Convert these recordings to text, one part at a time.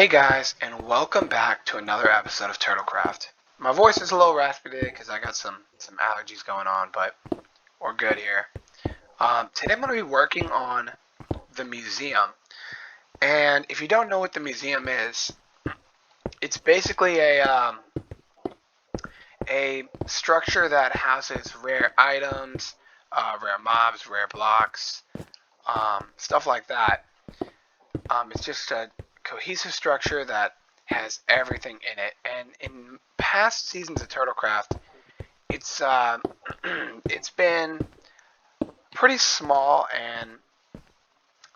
Hey guys, and welcome back to another episode of Turtlecraft. My voice is a little raspy today because I got some allergies going on, but we're good here. Today I'm going to be working on the museum, and if you don't know what the museum is, it's basically a structure that houses rare items, rare mobs, rare blocks, stuff like that. It's just a cohesive structure that has everything in it. And in past seasons of Turtlecraft, it's it's been pretty small and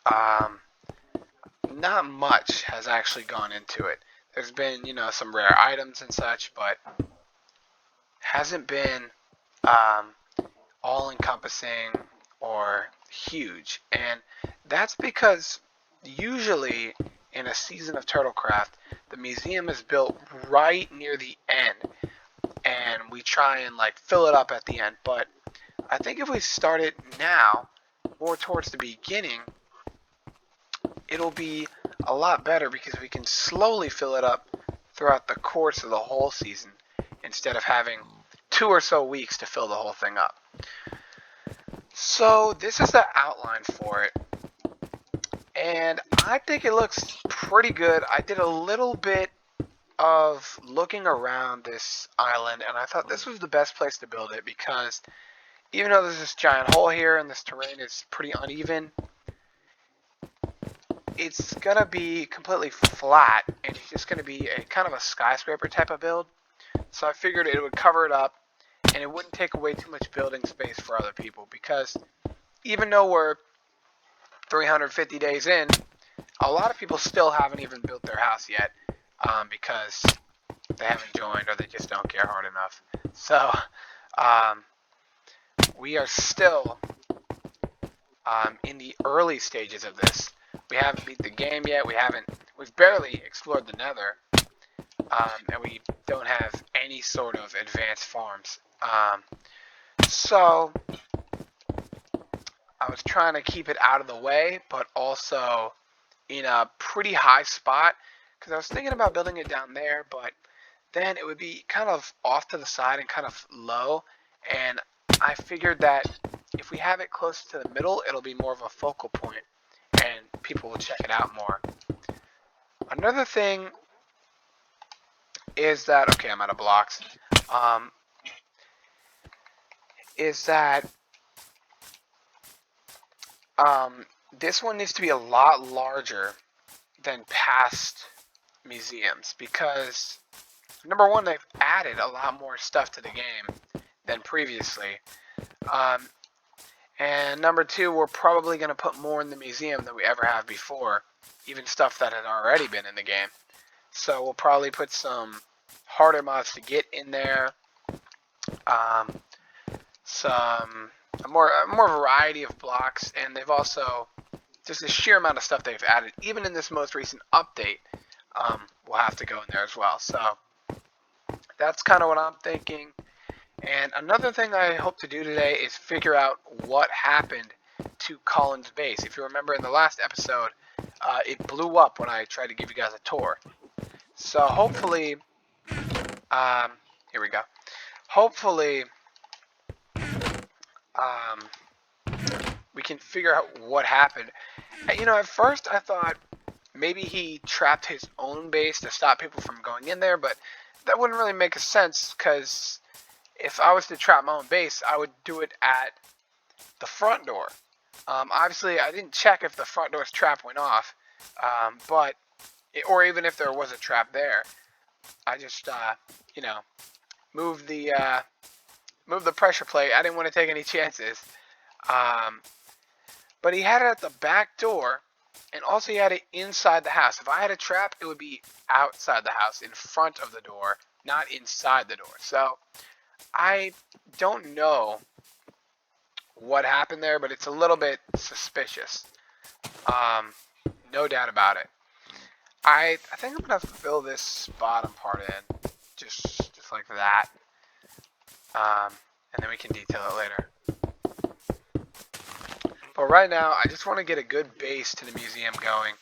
um, not much has actually gone into it. There's been some rare items and such, but hasn't been um, all encompassing or huge. And that's because usually in a season of Turtlecraft, the museum is built right near the end, and we try and like fill it up at the end. But I think if we start it now, more towards the beginning, it'll be a lot better because we can slowly fill it up throughout the course of the whole season instead of having 2 or so weeks to fill the whole thing up. So this is the outline for it, and I think it looks pretty good. I did a little bit of looking around this island, and I thought this was the best place to build it because even though there's this giant hole here and this terrain is pretty uneven, it's gonna be completely flat and it's just gonna be a kind of a skyscraper type of build. So I figured it would cover it up and it wouldn't take away too much building space for other people because even though we're 350 days in, a lot of people still haven't even built their house yet because they haven't joined or they just don't care hard enough. So we are still in the early stages of this. We haven't beat the game yet. We've barely explored the Nether, and we don't have any sort of advanced farms. So I was trying to keep it out of the way, but also in a pretty high spot because I was thinking about building it down there, but then it would be kind of off to the side and kind of low, and I figured that if we have it close to the middle, it'll be more of a focal point and people will check it out more. Another thing is that, okay, I'm out of blocks, is that this one needs to be a lot larger than past museums because, number one, they've added a lot more stuff to the game than previously. And number two, we're probably going to put more in the museum than we ever have before, even stuff that had already been in the game. So we'll probably put some harder mods to get in there, a more variety of blocks, and they've also, just the sheer amount of stuff they've added, even in this most recent update, will have to go in there as well. So that's kind of what I'm thinking. And another thing I hope to do today is figure out what happened to Colin's base. If you remember in the last episode, it blew up when I tried to give you guys a tour. So hopefully, here we go. Hopefully, we can figure out what happened. At first I thought maybe he trapped his own base to stop people from going in there, but that wouldn't really make a sense because if I was to trap my own base, I would do it at the front door. Obviously, I didn't check if the front door's trap went off, or even if there was a trap there. I just, moved the pressure plate. I didn't want to take any chances. But he had it at the back door, and also he had it inside the house. If I had a trap, it would be outside the house, in front of the door, not inside the door. So I don't know what happened there, but it's a little bit suspicious. No doubt about it. I think I'm gonna have to fill this bottom part in, just like that, and then we can detail it later. But right now, I just want to get a good base to the museum going.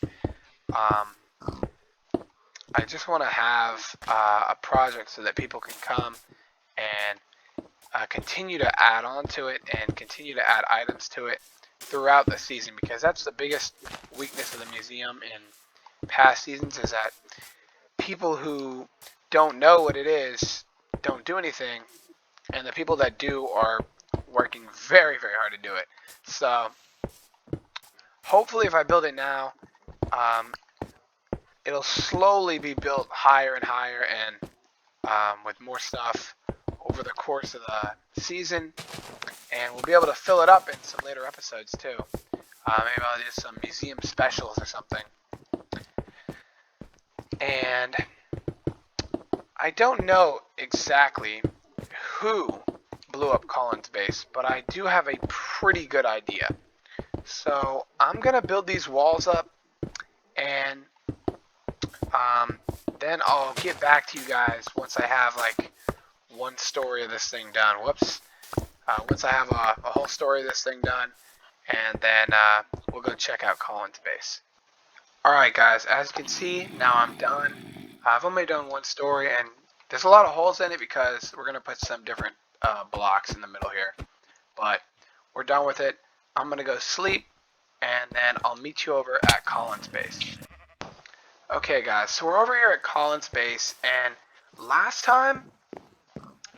I just want to have a project so that people can come and continue to add on to it and continue to add items to it throughout the season, because that's the biggest weakness of the museum in past seasons, is that people who don't know what it is don't do anything, and the people that do are working very, very hard to do it. So hopefully if I build it now, it'll slowly be built higher and higher, and with more stuff over the course of the season, and we'll be able to fill it up in some later episodes too. Maybe I'll do some museum specials or something. And I don't know exactly who blew up Colin's base, but I do have a pretty good idea. So I'm gonna build these walls up, and then I'll get back to you guys once I have like one story of this thing done. Whoops. Once I have a whole story of this thing done, and then we'll go check out Colin's base. Alright guys, as you can see, now I'm done. I've only done one story, and there's a lot of holes in it because we're going to put some different blocks in the middle here. But we're done with it. I'm going to go sleep, and then I'll meet you over at Colin's base. Okay guys, so we're over here at Colin's base, and last time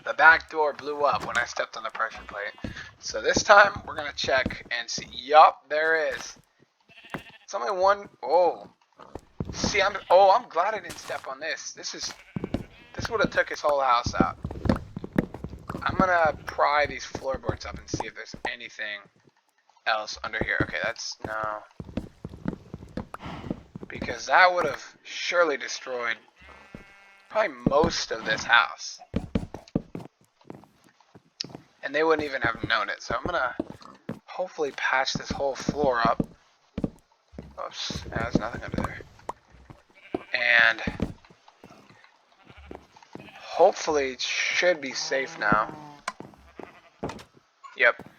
the back door blew up when I stepped on the pressure plate. So this time we're going to check and see. Yup, there is. It's only one. Oh. See, I'm glad I didn't step on this. This would have took his whole house out. I'm going to pry these floorboards up and see if there's anything else under here. Okay, that's no. Because that would have surely destroyed probably most of this house. And they wouldn't even have known it. So I'm going to hopefully patch this whole floor up. Oops, yeah, there's nothing under there. And hopefully it should be safe now. Yep.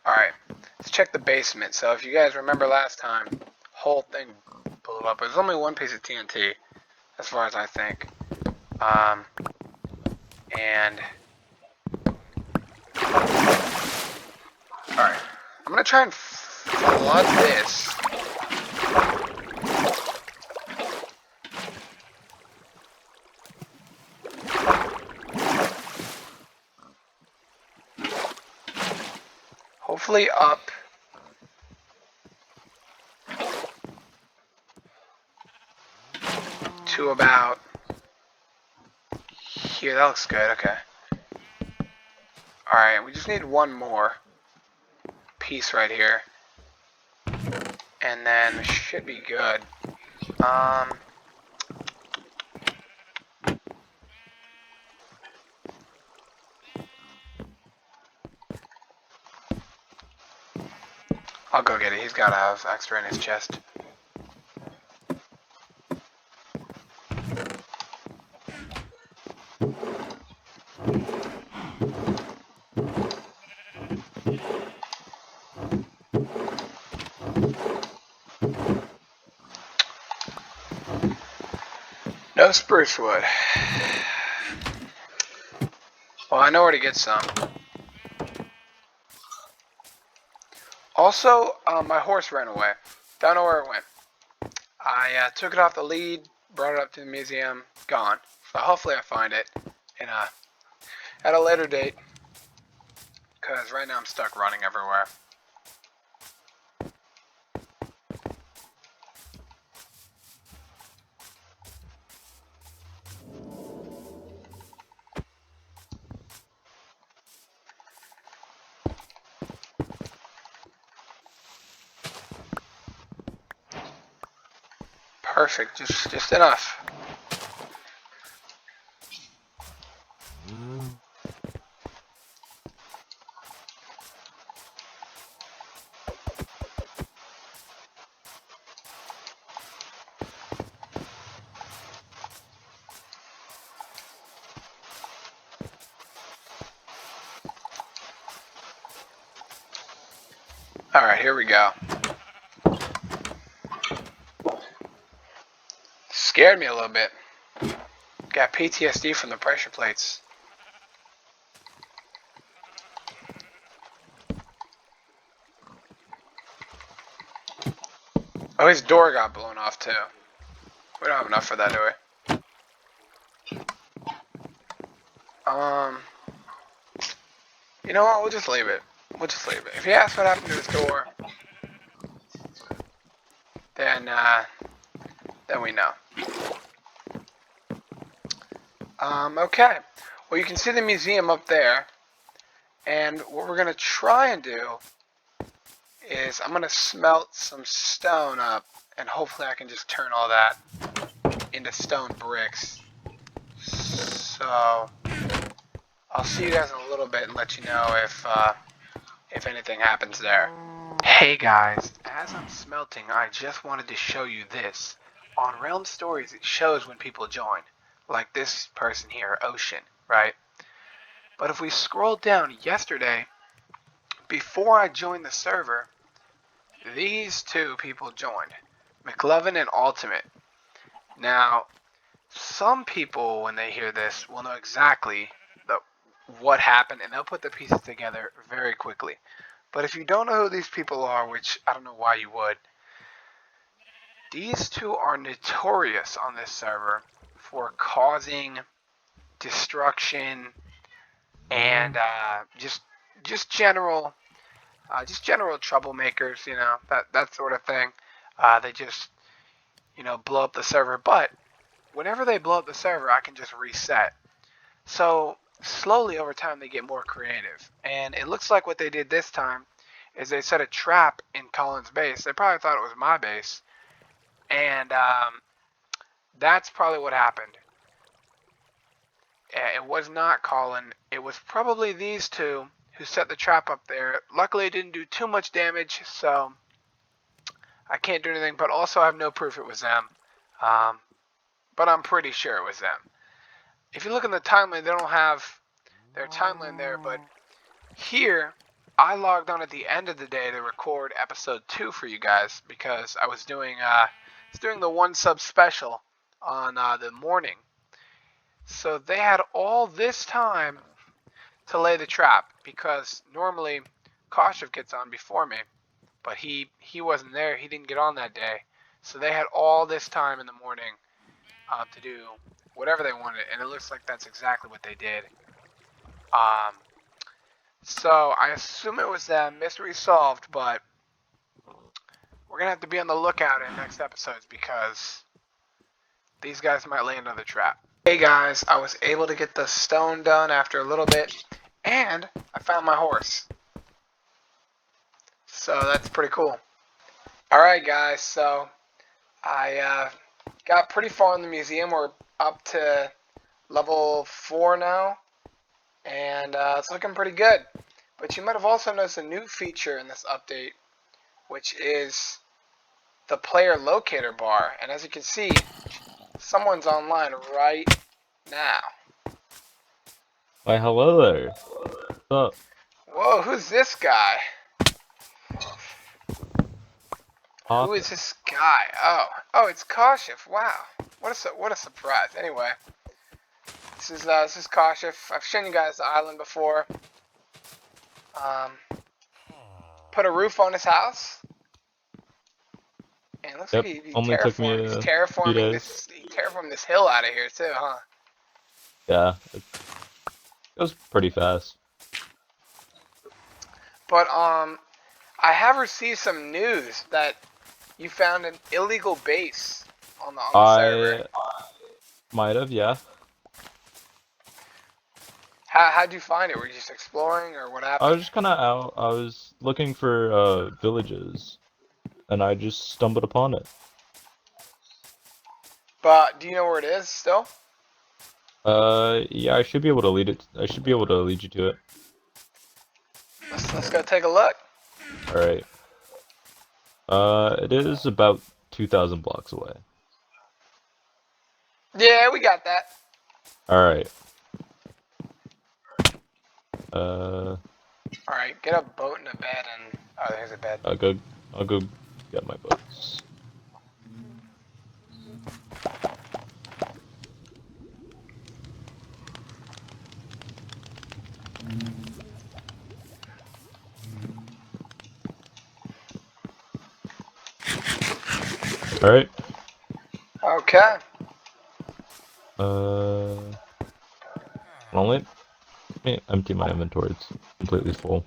Alright, let's check the basement. So if you guys remember last time, whole thing blew up. There's only one piece of TNT, as far as I think. And alright, I'm gonna try and flood this. Hopefully up to about here. That looks good. Okay. Alright, we just need one more piece right here, and then it should be good. I'll go get it. He's got to have extra in his chest. No spruce wood. Well, I know where to get some. Also, my horse ran away. Don't know where it went. I took it off the lead, brought it up to the museum, gone. So hopefully I find it at a later date, because right now I'm stuck running everywhere. Perfect, just enough. Alright, here we go. Scared me a little bit. Got PTSD from the pressure plates. Oh, his door got blown off too. We don't have enough for that, do we? You know what? We'll just leave it. We'll just leave it. If he asks what happened to his door, then we know. Okay. Well, you can see the museum up there, and what we're gonna try and do is I'm gonna smelt some stone up, and hopefully I can just turn all that into stone bricks. So I'll see you guys in a little bit and let you know if anything happens there. Hey guys, as I'm smelting, I just wanted to show you this. On Realm Stories, it shows when people join, like this person here, Ocean, right? But if we scroll down yesterday, before I joined the server, these two people joined, McLovin and Ultimate. Now, some people, when they hear this, will know exactly what happened, and they'll put the pieces together very quickly. But if you don't know who these people are, which I don't know why you would, these two are notorious on this server for causing destruction and just general troublemakers, that sort of thing. They just blow up the server, but whenever they blow up the server, I can just reset. So slowly over time they get more creative, and it looks like what they did this time is they set a trap in Colin's base. They probably thought it was my base, and that's probably what happened. It was not Colin. It was probably these two who set the trap up there. Luckily, it didn't do too much damage, so I can't do anything. But also, I have no proof it was them. But I'm pretty sure it was them. If you look in the timeline, they don't have their timeline there, but here, I logged on at the end of the day to record episode 2 for you guys because I was doing the 1 sub special on the morning. So they had all this time to lay the trap because normally Koshev gets on before me, but he wasn't there. He didn't get on that day. So they had all this time in the morning to do whatever they wanted, and it looks like that's exactly what they did. So I assume it was them. Mystery solved, but we're going to have to be on the lookout in next episodes because these guys might lay another trap. Hey guys, I was able to get the stone done after a little bit, and I found my horse. So that's pretty cool. Alright guys, so I got pretty far in the museum. We're up to level 4 now, and it's looking pretty good. But you might have also noticed a new feature in this update, which is the player locator bar. And as you can see, someone's online right now. Why, hello there. What's up? Whoa, who's this guy? Who is Awesome. this guy? Oh, it's Koshev. Wow, what a surprise. Anyway, this is Koshev. I've shown you guys the island before. Put a roof on his house. And it looks like Yep, he only took me terraformed. He's a few terraforming days. this. He terraformed this hill out of here too, huh? Yeah, it goes pretty fast. But I have received some news that you found an illegal base on the server. I might have, yeah. How'd you find it? Were you just exploring, or what I happened? was just kind of out. I was looking for villages, and I just stumbled upon it. But do you know where it is still? Yeah, I should be able to lead it. I should be able to lead you to it. Let's go take a look. All right. It is about 2,000 blocks away. Yeah, we got that. All right. All right, get a boat and a bed, and there's a bed. I'll go get my boats. All right. Okay. Uh, well, let me empty my inventory. It's completely full.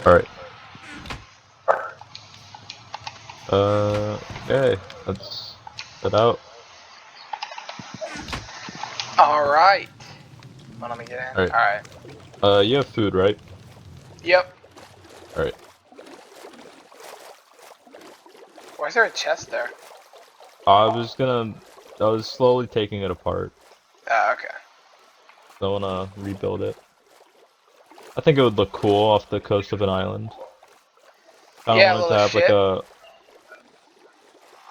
All right. Okay. Let's set out. All right. Let me get in. All right. All right. You have food, right? Yep. All right. Why is there a chest there? I was gonna. I was slowly taking it apart. Okay. I wanna rebuild it. I think it would look cool off the coast of an island. Kind of Yeah, a wanted to little have like ship. a. I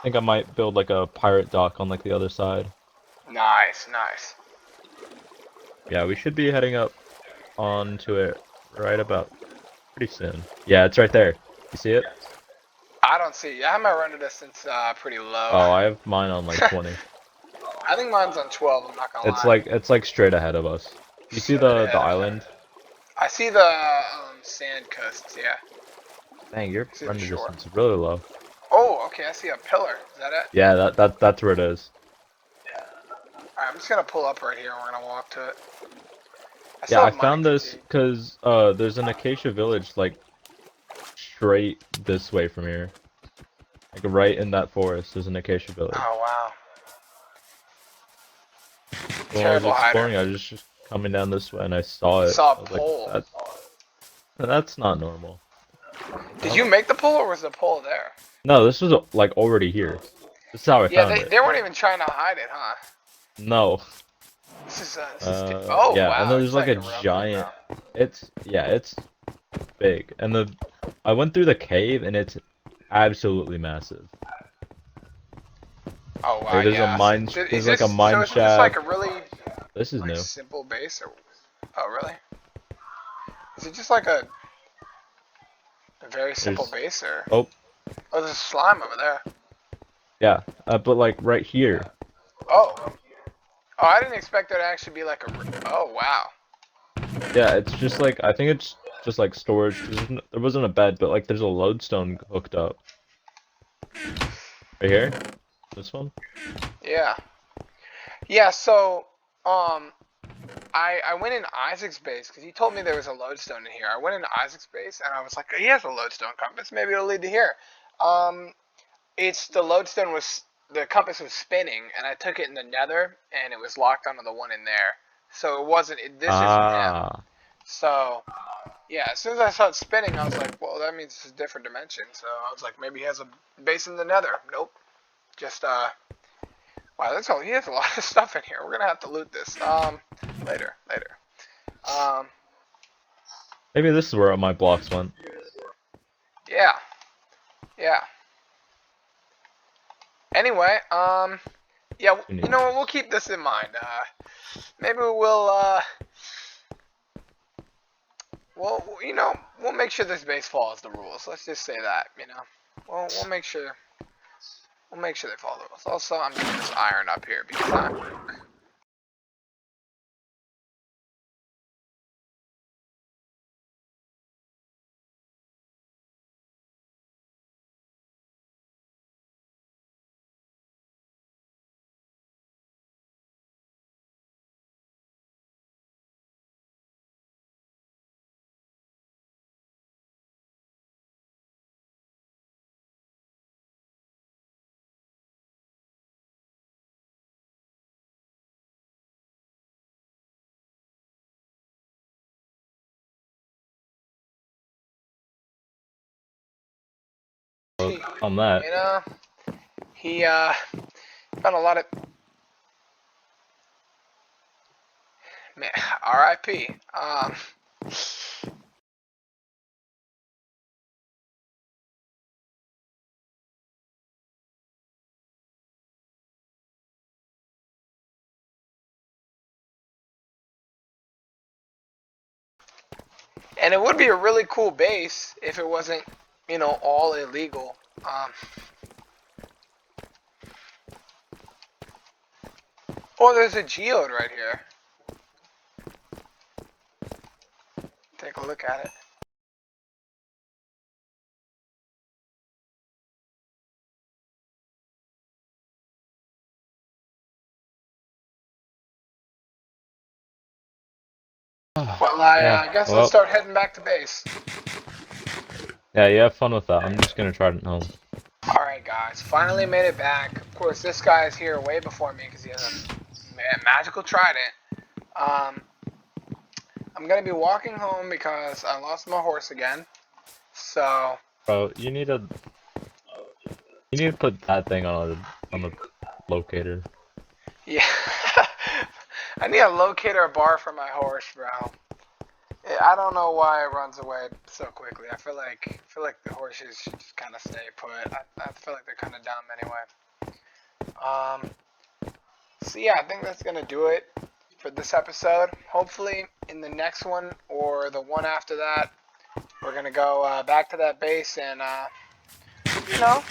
think I might build like a pirate dock on like the other side. Nice, nice. Yeah, we should be heading up onto it right about pretty soon. Yeah, it's right there. You see it? I don't see. I have my render distance pretty low. Oh, I have mine on like 20. I think mine's on 12. I'm not gonna It's lie. like straight ahead of us. You see Straight the ahead. island? I see the sand coasts. Yeah. Dang, your I see the render shore. distance is really low. Oh, okay. I see a pillar. Is that it? Yeah, that's where it is. Alright, I'm just gonna pull up right here and we're gonna walk to it. I Yeah, still I have mining found this fatigue. because there's an acacia village like straight this way from here. Like right in that forest there's an acacia village. Oh wow. So when I was Terrible hider. exploring, I was just coming down this way and I saw You it. saw a I was like, pole. that's not normal. Did Hell? you make the pole or was the pole there? No, this was like already here. This is how I Yeah, found they, it. they weren't even trying to hide it, huh? No. This is oh Yeah, and wow, there's it's like like a a real giant. playground. It's big, and I went through the cave and it's absolutely massive. Oh wow, Like yeah. there's like a mine Is it just like a shaft. really This is like new. simple base or oh really? Is it just like a very simple There's base or oh oh there's a slime over there. yeah, but like right here. Oh. Oh, I didn't expect there to actually be like a oh wow. Yeah, it's just like I think it's just like storage because there wasn't a bed, but like there's a lodestone hooked up right here. This one. Yeah. Yeah, so um I went in Isaac's base because he told me there was a lodestone in here. I went into Isaac's base and I was like, he has a lodestone compass. Maybe it'll lead to here. Um, it's the lodestone was the compass was spinning and I took it in the Nether and it was locked onto the one in there. So it wasn't. This isn't him. Ah, So yeah, as soon as I saw it spinning, I was like, well, that means it's a different dimension. So I was like, maybe he has a base in the Nether. Nope. Just wow, that's all. He has a lot of stuff in here. We're gonna have to loot this. Later. Um, maybe this is where all my blocks went. yeah, yeah. Anyway, yeah, Who you know what? needs? We'll keep this in mind. Maybe we'll make sure this base follows the rules. Let's just say that, we'll make sure they follow the rules. Also, I'm getting this iron up here because I'm broke. He, On that. you know, he found a lot of man. R.I.P. And it would be a really cool base if it wasn't, all illegal. Um, Oh, there's a geode right here. Take a look at it. Well, Yeah. I guess let's Well, start heading back to base. yeah. You have fun with that. I'm just gonna try it at home. Alright, guys, finally made it back. Of course, this guy is here way before me because he has a magical trident. Um, I'm gonna be walking home because I lost my horse again. So, Bro, you need to put that thing on a locator. yeah. I need a locator bar for my horse, bro. I don't know why it runs away so quickly. I feel like the horses should just kind of stay put. I feel like they're kind of dumb anyway. Um, so yeah, I think that's gonna do it for this episode. Hopefully, in the next one or the one after that, we're gonna go back to that base and you know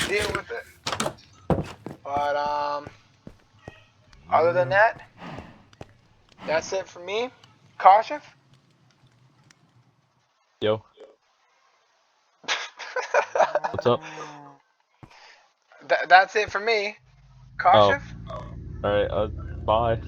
deal with it. But other than that, that's it for me. Cautious. Yo, what's up? That's it for me. Oh, Cautious. all right. Bye.